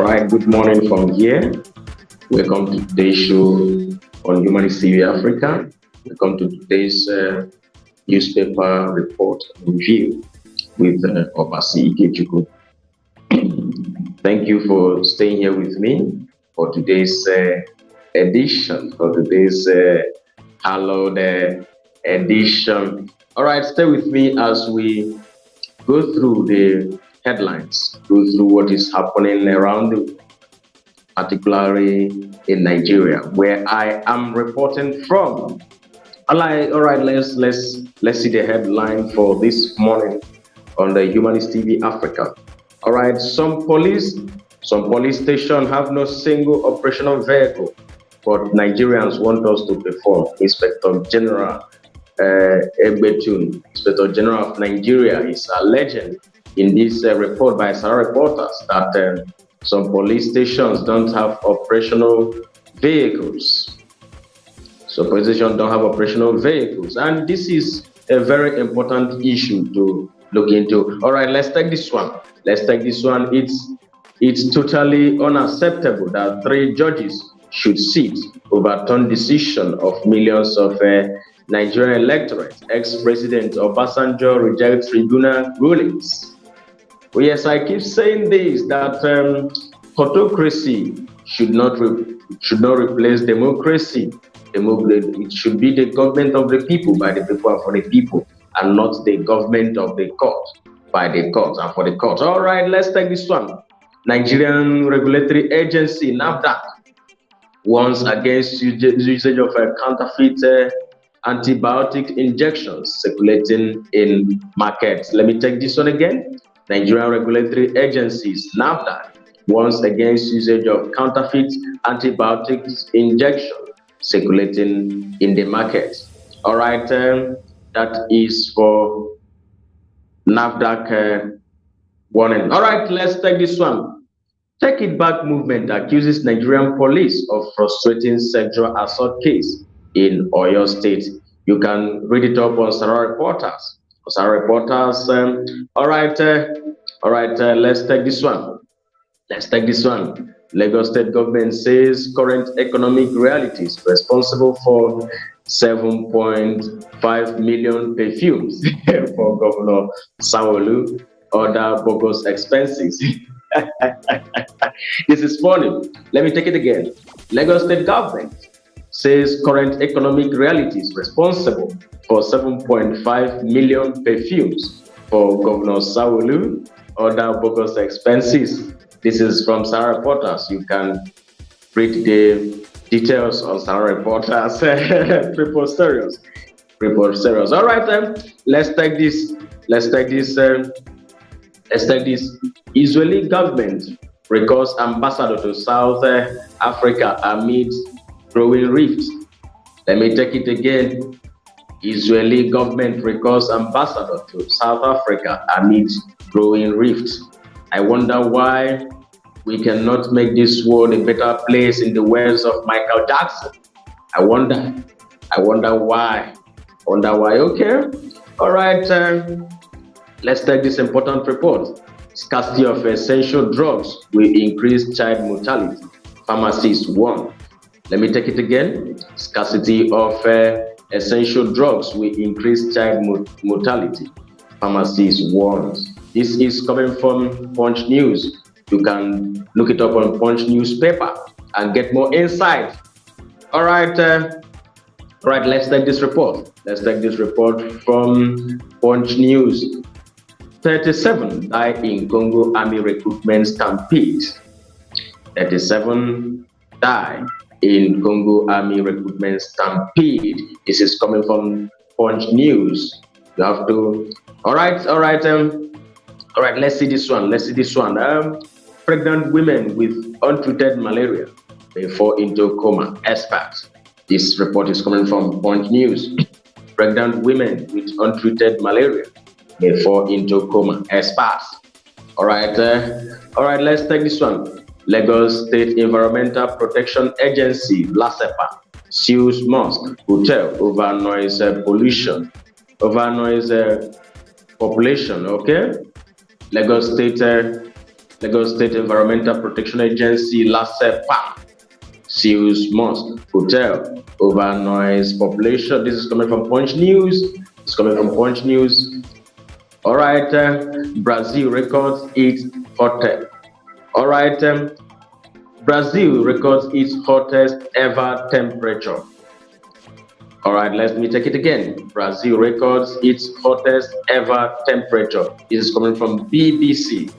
right, good morning from here. Welcome to today's show on Humanist TV Africa. Welcome to today's newspaper report review with Obasi Ikechukwu. Thank you for staying here with me for today's edition, hallowed edition. All right, stay with me as we go through the headlines, go through what is happening around the world, particularly in Nigeria, where I am reporting from. All right, let's see the headline for this morning on the Humanist TV Africa. All right, some police stations have no single operational vehicle, but Nigerians want us to perform. Inspector General Egbetun, Inspector General of Nigeria, is alleging in this report by Sarah reporters that some police stations don't have operational vehicles. So police stations don't have operational vehicles, and this is a very important issue to look into. All right, let's take this one. It's totally unacceptable that 3 judges should sit overturn decision of millions of Nigerian electorate. Ex-President Obasanjo rejects tribunal rulings. Well, yes, I keep saying this, that autocracy should not replace democracy. It should be the government of the people, by the people, and for the people, and not the government of the court, by the court, and for the court. All right, let's take this one. Nigerian Regulatory Agency, NAFDAC, warns against usage of counterfeit antibiotic injections circulating in markets. Let me take this one again. Nigerian Regulatory Agencies, NAFDAC, warns against usage of counterfeit antibiotic injections circulating in the market. All right, that is for NAFDAC warning. All right, let's take this one. Take It Back movement accuses Nigerian police of frustrating sexual assault case in Oyo State. You can read it up on Sarah Reporters. All right, let's take this one. Lagos State government says current economic realities responsible for 7.5 million perfumes for Governor Sanwo-Olu, other bogus expenses. This is funny. Let me take it again. Lagos State government says current economic realities responsible for 7.5 million perfumes for Governor Sanwo-Olu, other bogus expenses. This is from Sarah Reporters. You can read the details on Sarah Reporters. Triple serious. All right, then. Let's take this. Israeli government recalls ambassador to South Africa amid growing rift. Let me take it again. Israeli government recalls ambassador to South Africa amid growing rift. I wonder why we cannot make this world a better place, in the words of Michael Jackson. I wonder why. Okay. All right. Let's take this important report. Scarcity of essential drugs will increase child mortality. Pharmacists warn. Let me take it again. Scarcity of essential drugs will increase child mortality. Pharmacists warns. This is coming from Punch News. You can look it up on Punch newspaper and get more insight. All right, let's take this report. From Punch News. 37 die in Congo Army recruitment stampede. 37 die in Congo Army recruitment stampede. This is coming from Punch News. You have to. All right. Let's see this one. Pregnant women with untreated malaria may fall into coma. Experts. This report is coming from Punch News. Pregnant women with untreated malaria may fall into coma. Experts. All right. Let's take this one. Lagos State Environmental Protection Agency (LASEPA) sues mosque hotel over noise pollution, population. Okay. Lagos State Lagos State Environmental Protection Agency, LASEPA, seals mosque, hotel over noise population. This is coming from Punch News. It's coming from Punch News. All right, Brazil records its hottest. All right, Brazil records its hottest ever temperature. All right, let me take it again. Brazil records its hottest ever temperature. This is coming from BBC.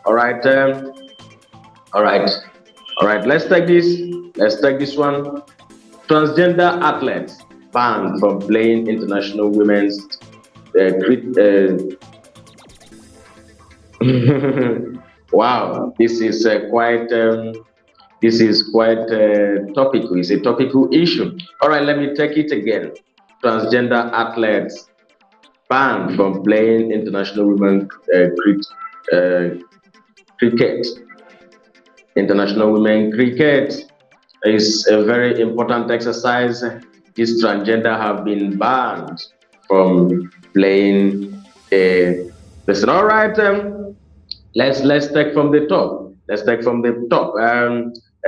All right, all right, all right. Let's take this. Let's take this one. Transgender athletes banned from playing international women's. Wow, this is quite. This is quite topical. It's a topical issue. All right, let me take it again. Transgender athletes banned from playing international women cricket. International women cricket is a very important exercise. These transgender have been banned from playing a listen. All right, let's take from the top. Let's take from the top.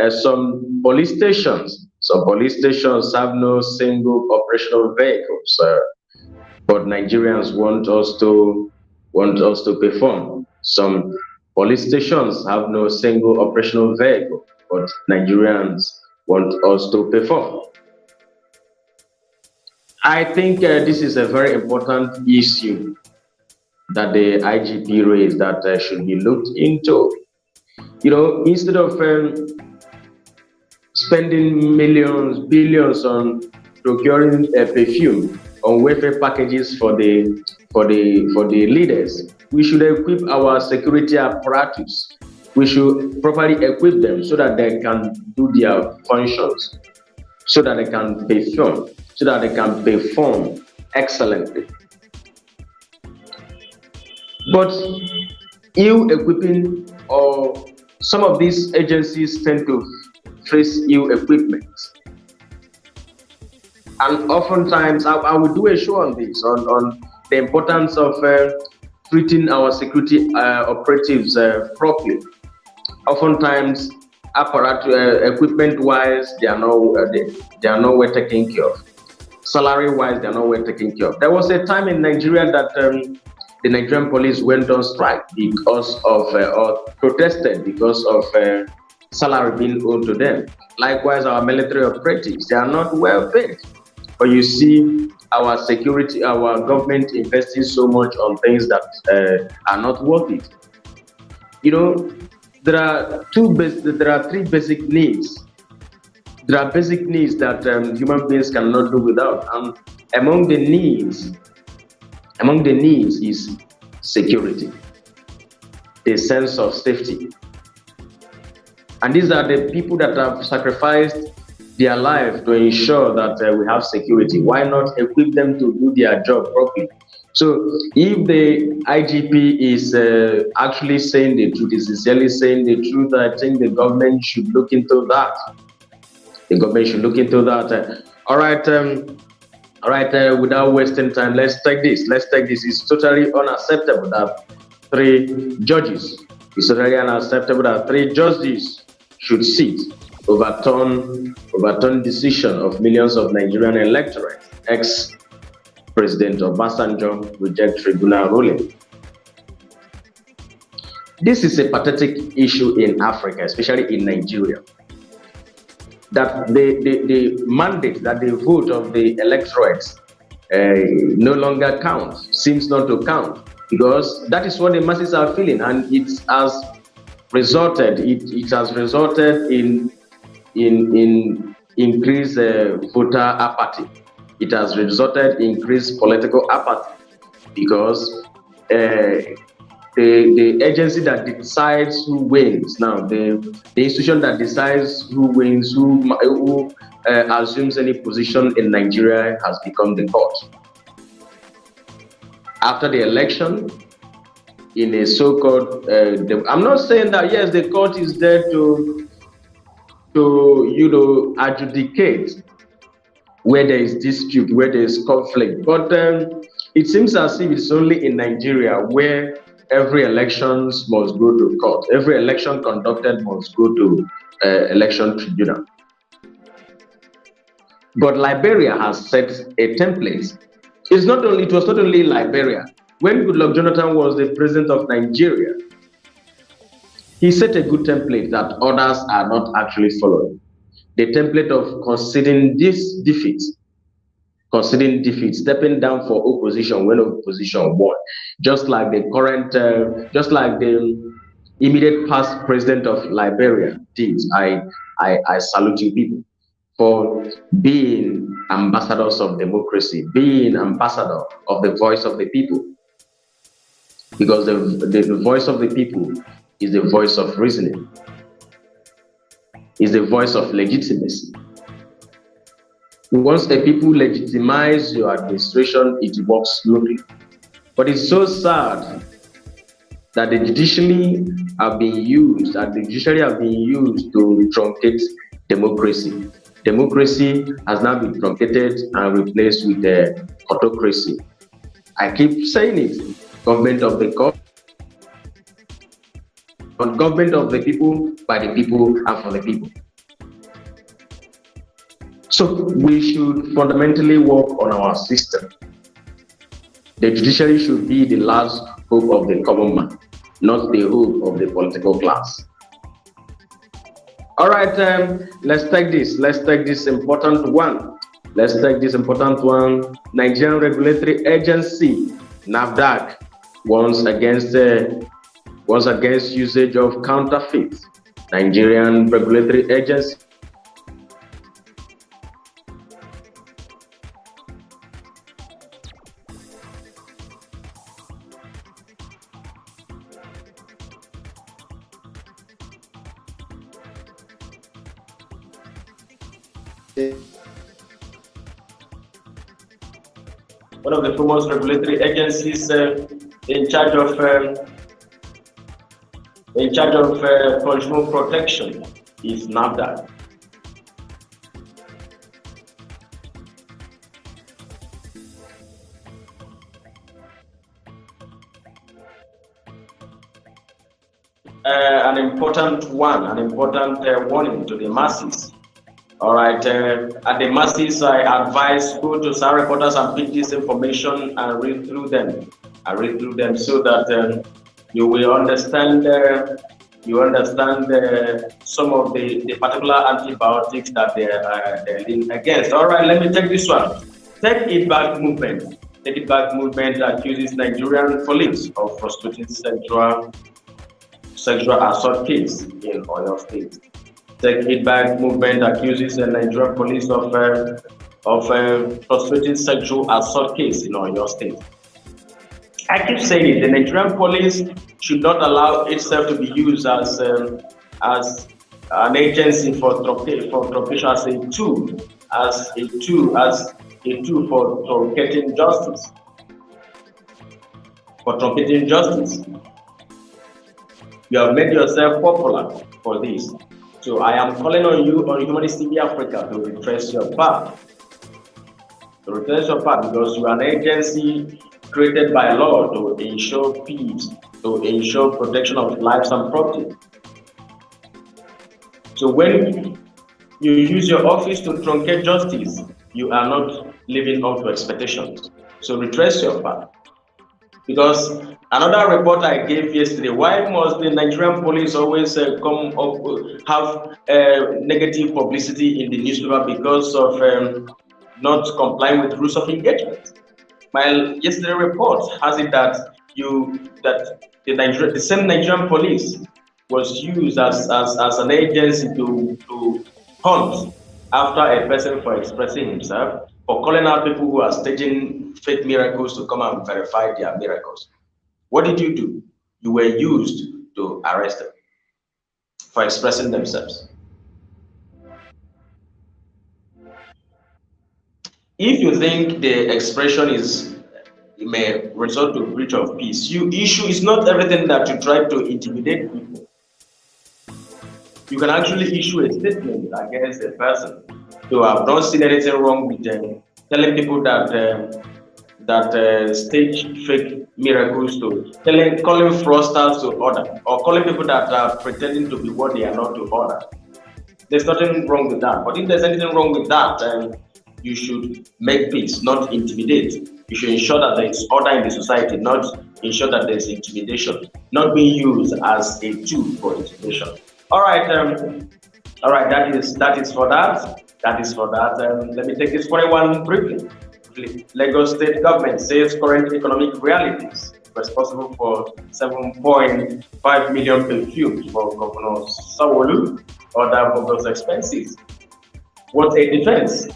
Some police stations. Some police stations have no single operational vehicles, but Nigerians want us to perform. Some police stations have no single operational vehicle, but Nigerians want us to perform. I think this is a very important issue that the IGP raised that should be looked into. You know, instead of spending millions, billions on procuring a perfume, on welfare packages for the leaders, we should equip our security apparatus. We should properly equip them so that they can do their functions, so that they can perform excellently. But ill equipping, or some of these agencies tend to face ill equipment. And oftentimes, I will do a show on this, on the importance of treating our security operatives properly. Oftentimes, equipment-wise, they are not well taken care of. Salary-wise, they are not well taken care of. There was a time in Nigeria that the Nigerian police went on strike because of, or protested because of salary being owed to them. Likewise, our military operatives, they are not well paid. But you see, our security, our government investing so much on things that are not worth it. You know, there are three basic needs. There are basic needs that human beings cannot do without, and among the needs is security, a sense of safety. And these are the people that have sacrificed their life to ensure that we have security. Why not equip them to do their job properly? So if the IGP is actually saying the truth, is sincerely saying the truth, I think the government should look into that. The government should look into that. All right, without wasting time, let's take this. It's totally unacceptable that three judges should sit, overturn decision of millions of Nigerian electorate. Ex-President Obasanjo reject tribunal ruling. This is a pathetic issue in Africa, especially in Nigeria. That the mandate, that the vote of the electorate no longer counts, seems not to count, because that is what the masses are feeling, and it has resulted in increased voter apathy. It has resulted in increased political apathy, because the agency that decides who wins now, the institution that decides who wins, who assumes any position in Nigeria, has become the court. After the election, in a so-called, I'm not saying that yes, the court is there to adjudicate where there is dispute, where there is conflict, but it seems as if it's only in Nigeria where every elections must go to court. Every election conducted must go to election tribunal. But Liberia has set a template. It was not only Liberia. When Goodluck Jonathan was the president of Nigeria, he set a good template that others are not actually following. The template of conceding defeat, stepping down for opposition when opposition won, just like the immediate past president of Liberia did. I salute you people for being ambassadors of democracy, being ambassador of the voice of the people, because the voice of the people is the voice of reasoning, is the voice of legitimacy. Once the people legitimize your administration, it works smoothly. But it's so sad that the judiciary have been used, to truncate democracy. Democracy has now been truncated and replaced with autocracy. I keep saying it. Government of the people, by the people, and for the people. So we should fundamentally work on our system. The judiciary should be the last hope of the common man, not the hope of the political class. All right, let's take this important one. Nigerian Regulatory Agency, NAFDAC, warns against usage of counterfeit. Nigerian Regulatory Agency one of the foremost regulatory agencies in charge of consumer protection is NAFDAC. An important warning to the masses. All right, at the masses, I advise go to SAR reporters and pick this information and read through them. So that you will understand. Some of the particular antibiotics that they're leaning against. All right, let me take this one. Take It Back movement. Take It Back movement accuses Nigerian police of prostituting sexual assault case in Oyo State. Take It Back movement accuses the Nigerian police of prostituting sexual assault case in Oyo State. I keep saying it, the Nigerian police should not allow itself to be used as an agency for truncation, as a tool for truncating justice. You have made yourself popular for this. So I am calling on you on Humanist TV Africa to retrace your path. Because you are an agency created by law to ensure peace, to ensure protection of lives and property. So when you use your office to truncate justice, you are not living up to expectations. So retrace your path. Because another report I gave yesterday, why must the Nigerian police always have negative publicity in the newspaper because of not complying with rules of engagement? My yesterday report has it that the same Nigerian police was used as an agency to hunt after a person for expressing himself, for calling out people who are staging fake miracles to come and verify their miracles. What did you do? You were used to arrest them for expressing themselves. If you think the expression may result to breach of peace, it's not everything that you try to intimidate people. You can actually issue a statement against a person. So I've not seen anything wrong with telling people that stage fake miracles to calling fraudsters to order, or calling people that are pretending to be what they are not to order. There's nothing wrong with that. But if there's anything wrong with that, you should make peace, not intimidate. You should ensure that there is order in the society, not ensure that there's intimidation, not being used as a tool for intimidation. All right, that is for that. That is for that. Let me take this 41 briefly. Lagos State government says current economic realities responsible for 7.5 million perfumes for Governor Sanwo-Olu, other bogus expenses. What a defense!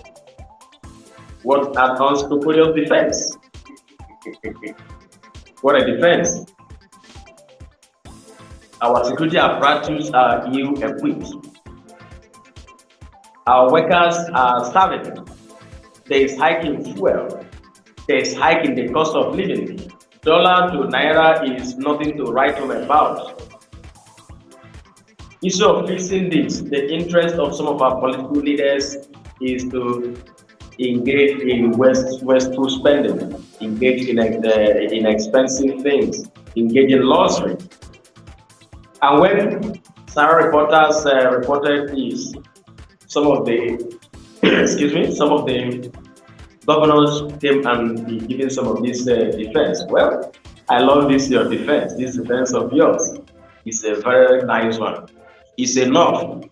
What an unscrupulous defense! What a defense! Our security apparatus are ill-equipped. Our workers are starving. There is hike in fuel. There is hike in the cost of living. Dollar to naira is nothing to write home about. Instead of fixing this, the interest of some of our political leaders is to engage in wasteful spending, engage in expensive things, engage in luxury. And when Sarah reporters reported this, some of the some of the governors came and be giving some of this defense. Well, I love this your defense. This defense of yours is a very nice one. It's enough.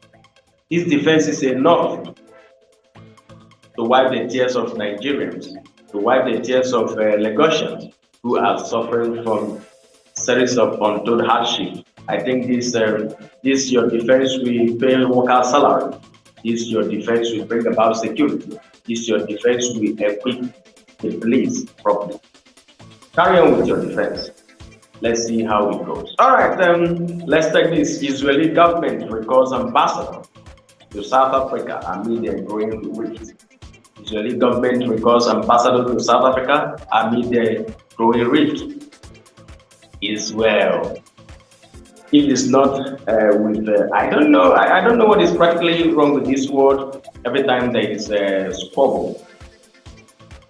This defense is enough to wipe the tears of Nigerians, to wipe the tears of Lagosians who are suffering from series of untold hardship. I think this your defense will pay worker salary. This your defense will bring about security. This your defense will equip the police properly. Carry on with your defense. Let's see how it goes. All right, let's take this. Israeli government recalls ambassador to South Africa amid a growing rift. Israeli government recalls ambassador to South Africa amid a growing rift. Israel. If it's not I don't know. I don't know what is practically wrong with this word. Every time there is a squabble.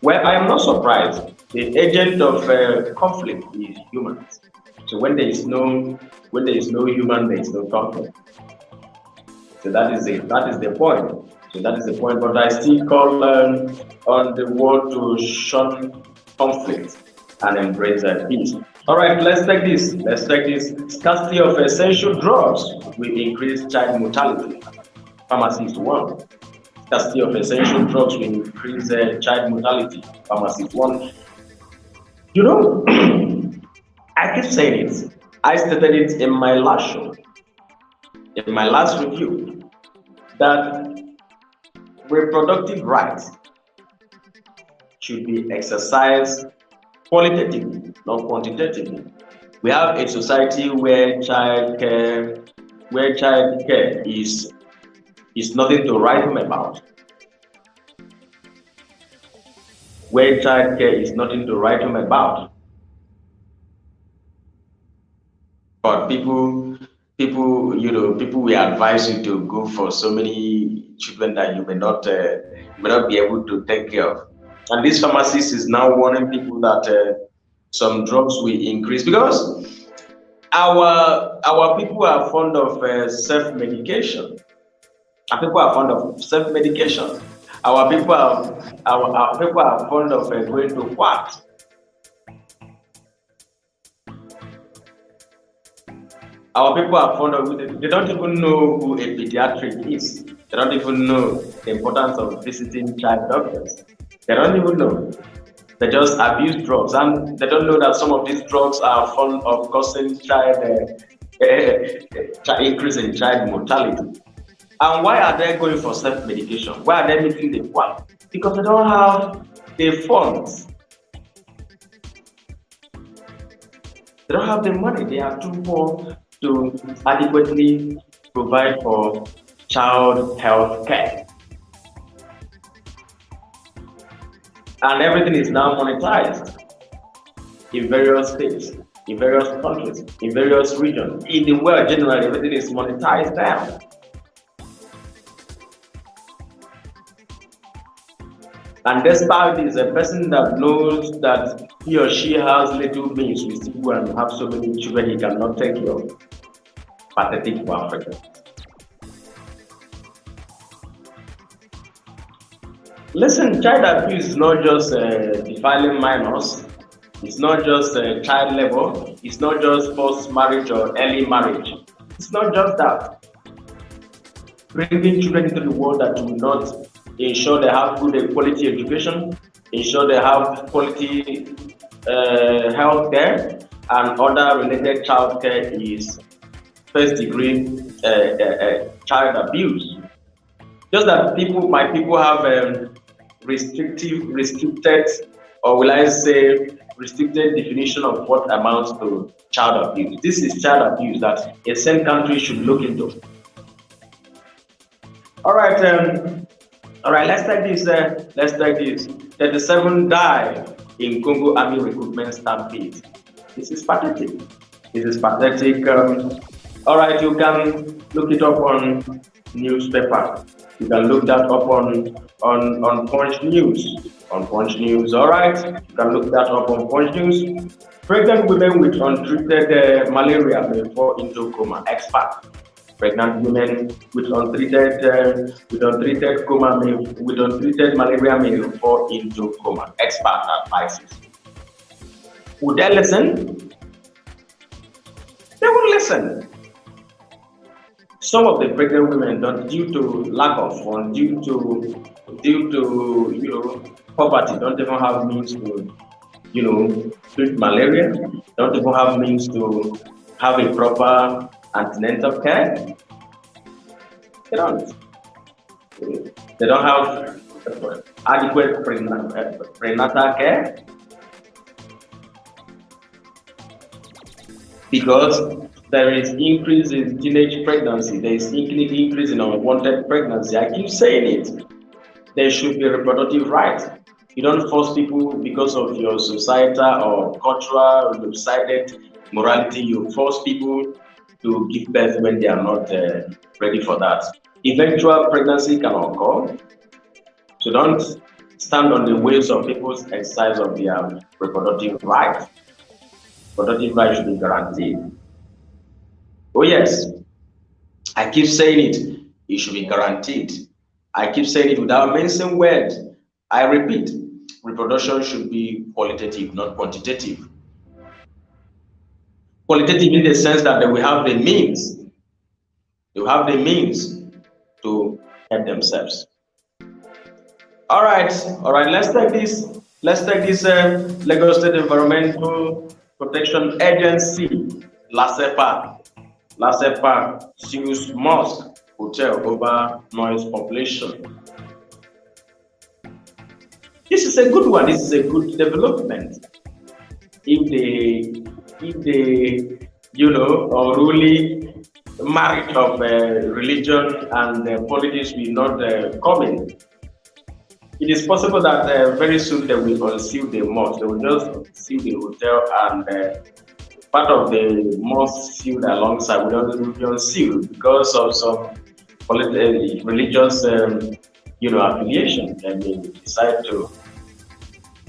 Well, I am not surprised. The agent of conflict is humans. So when there is no human, there is no conflict. So that is it. That is the point. So that is the point. But I still call on the world to shun conflict and embrace peace. All right, let's take this. Let's take this. Scarcity of essential drugs will increase child mortality. Pharmacist 1. Scarcity of essential drugs will increase child mortality. Pharmacist 1. You know, I keep saying it. I stated it in my last show, in my last review, that reproductive rights should be exercised qualitatively, not quantitatively. We have a society where child care is nothing to write home about. Where child care is nothing to write home about. But people will advise you to go for so many children that you may not be able to take care of. And this pharmacist is now warning people that some drugs will increase because our people are fond of self-medication. Our people are fond of self-medication. Our people are fond of going to quacks. Our people are fond of, they don't even know who a pediatric is. They don't even know the importance of visiting child doctors. They don't even know. They just abuse drugs, and they don't know that some of these drugs are fond of causing increase in child mortality. And why are they going for self-medication? Why are they meeting the quack? Because they don't have the funds. They don't have the money. They are too poor to adequately provide for child health care. And everything is now monetized in various states, in various countries, in various regions. In the world, generally, everything is monetized now. And despite this, a person that knows that he or she has little means, we still go and have so many children he cannot take care of. Pathetic for Africa. Listen, child abuse is not just defiling minors. It's not just child labor. It's not just forced marriage or early marriage. It's not just that. Bringing children into the world that will not ensure they have good quality education, ensure they have quality health care, and other related child care is first degree child abuse. Just that my people have restricted, or will I say, restricted definition of what amounts to child abuse. This is child abuse that a same country should look into. All right, let's take this. 37 died in Congo Army recruitment stampede. This is pathetic. All right, you can look it up on newspaper. You can look that up on Punch News. On Punch News, all right. You can look that up on Punch News. Pregnant women with untreated malaria may fall into coma. Expert. Pregnant women with untreated malaria may fall into coma. Expert advices. Would they listen? They won't listen. Some of the pregnant women, due to lack of funds, due to poverty, don't even have means to treat malaria. Don't even have means to have a proper antenatal care. They don't. They don't have adequate prenatal care because there is increase in teenage pregnancy. There is increase in unwanted pregnancy. I keep saying it. There should be reproductive rights. You don't force people because of your societal or cultural decided morality. You force people to give birth when they are not ready for that. Eventual pregnancy can occur. So don't stand on the waves of people's exercise of their reproductive rights. Reproductive rights should be guaranteed. Oh yes, I keep saying it should be guaranteed. I keep saying it without mentioning words. I repeat, reproduction should be qualitative, not quantitative. Qualitative in the sense that they will have the means. They will have the means to help themselves. All right. Let's take this. Lagos State Environmental Protection Agency, LASEPA sues mosque hotel over noise population. This is a good one. This is a good development. If the unruly marriage of religion and politics will not come in, it is possible that very soon they will unseal the mosque. They will just seal the hotel and part of the mosque sealed alongside will be unsealed because of some religious affiliation, and they decide to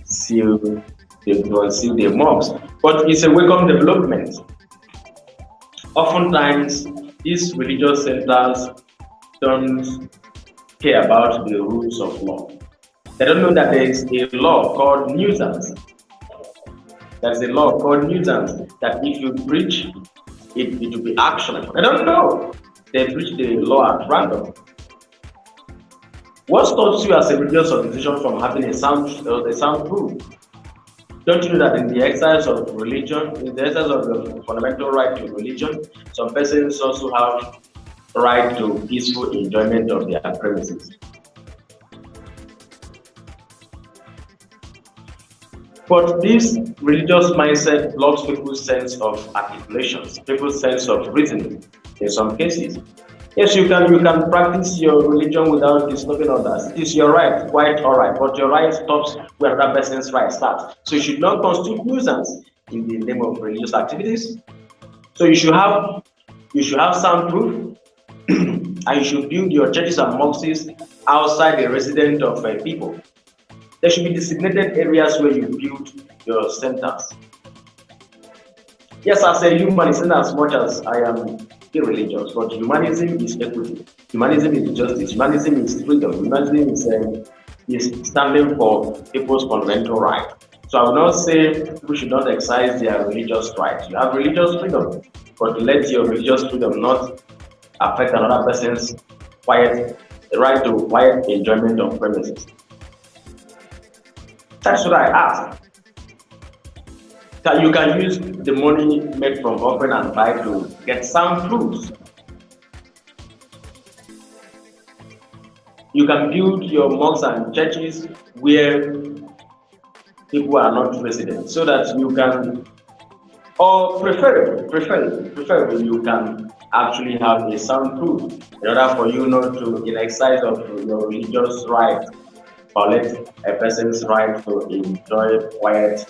unseal the mosque. But it's a welcome development. Oftentimes, these religious centers don't care about the rules of law. They don't know that there is a law called nuisance. There's a law called nuisance that if you breach it, it will be actionable. They don't know. They breach the law at random. What stops you as a religious organization from having a sound proof? Don't you know that in the exercise of religion, in the exercise of the fundamental right to religion, some persons also have right to peaceful enjoyment of their premises? But this religious mindset blocks people's sense of articulations, people's sense of reasoning in some cases. Yes, you can practice your religion without disturbing others. It is your right, quite all right, but your right stops where that person's right starts. So you should not constitute nuisance in the name of religious activities. So you should have sound proof, and you should build your churches and mosques outside the residence of people. There should be designated areas where you build your sentence. Yes, as a humanist, in as much as I am irreligious, but humanism is equity, humanism is justice, humanism is freedom, humanism is standing for people's fundamental right. So I will not say people should not exercise their religious rights. You have religious freedom, but let your religious freedom not affect another person's quiet right to quiet enjoyment of premises. That's what I ask. That you can use the money made from offering and buy to get sound fruits. You can build your mosques and churches where people are not resident, so that you can, or preferably, you can actually have a sound fruit in order for you not to, in exercise of your religious right, violate a person's right to enjoy quiet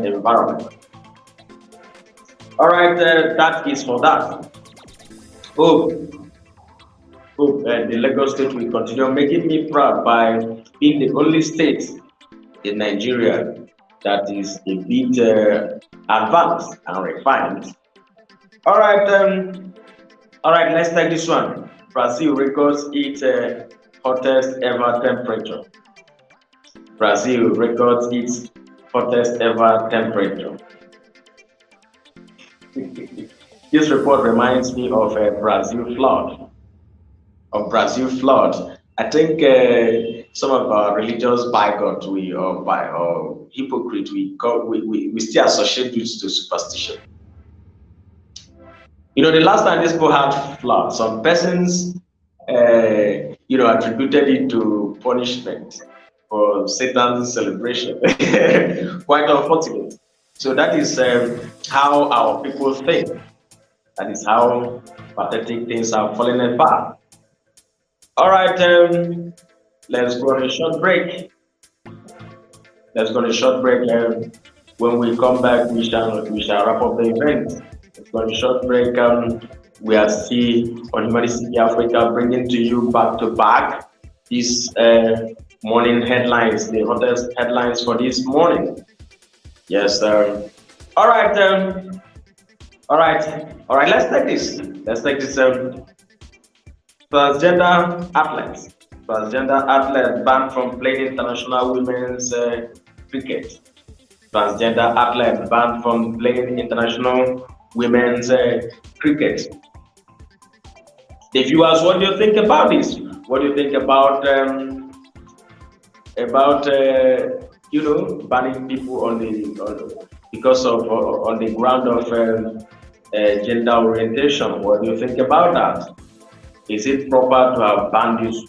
environment. All right, that is for that. Hope, the Lagos state will continue making me proud by being the only state in Nigeria that is a bit advanced and refined. All right, let's take this one. Brazil records its hottest ever temperature. Brazil records its hottest ever temperature. This report reminds me of a Brazil flood. I think some of our religious bigots or hypocrite we still associate this to superstition. You know, the last time this people had flood, some persons attributed it to punishment for Satan's celebration. Quite unfortunate. So that is how our people think. That is how pathetic things are falling apart. All right, let's go on a short break. When we come back, we shall wrap up the event. Let's go on a short break. We are still on Humanity Africa, bringing to you back to back these morning headlines, the hottest headlines for this morning. Yes, sir. All right. Let's take this. Transgender athlete banned from playing international women's cricket. Transgender athlete banned from playing international women's cricket. The viewers, what do you think about this? What do you think about banning people because of on the ground of gender orientation? What do you think about that? Is it proper to have banned this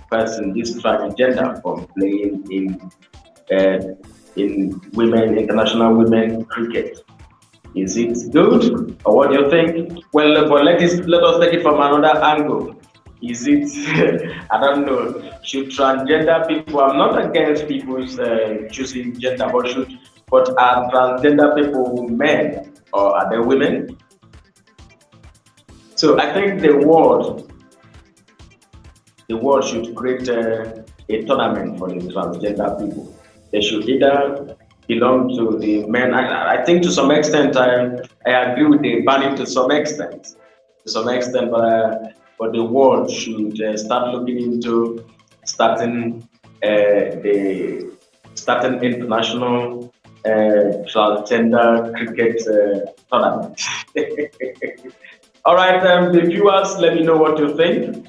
person, this transgender, from playing in international women cricket? Is it good, or what do you think? Well, but let us take it from another angle. Is it? I don't know. Should transgender people? I'm not against people choosing gender, but are transgender people men or are they women? So I think the world should create a tournament for the transgender people. They should either belong to the men. I think to some extent I agree with the banning to some extent, but the world should start looking into starting international transgender cricket tournament. All right, the viewers, let me know what you think.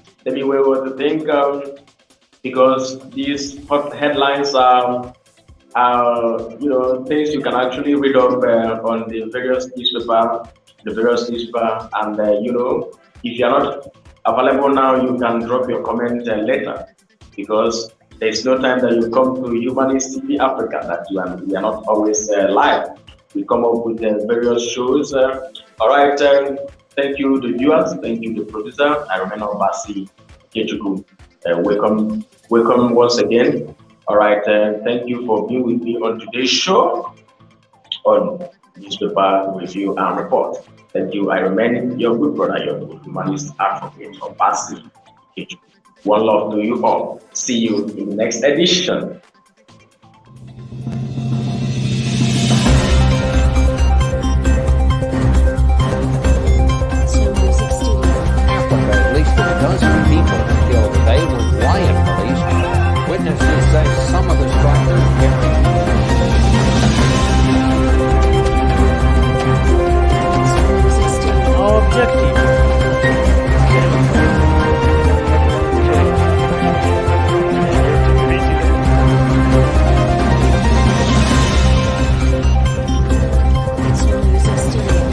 Because these hot headlines are things you can actually read up on the various newspaper, and if you're not available now, you can drop your comment later, because there's no time that you come to Humanity Africa that we are not always live. We come up with various shows. All right, thank you the viewers, thank you the producer. I remain Obasi, Ikechukwu. Welcome once again. All right, thank you for being with me on today's show on newspaper review and report. Thank you. I remain your good brother, your good humanist advocate, Obasi. One love to you all. See you in the next edition. objective. It's your music studio.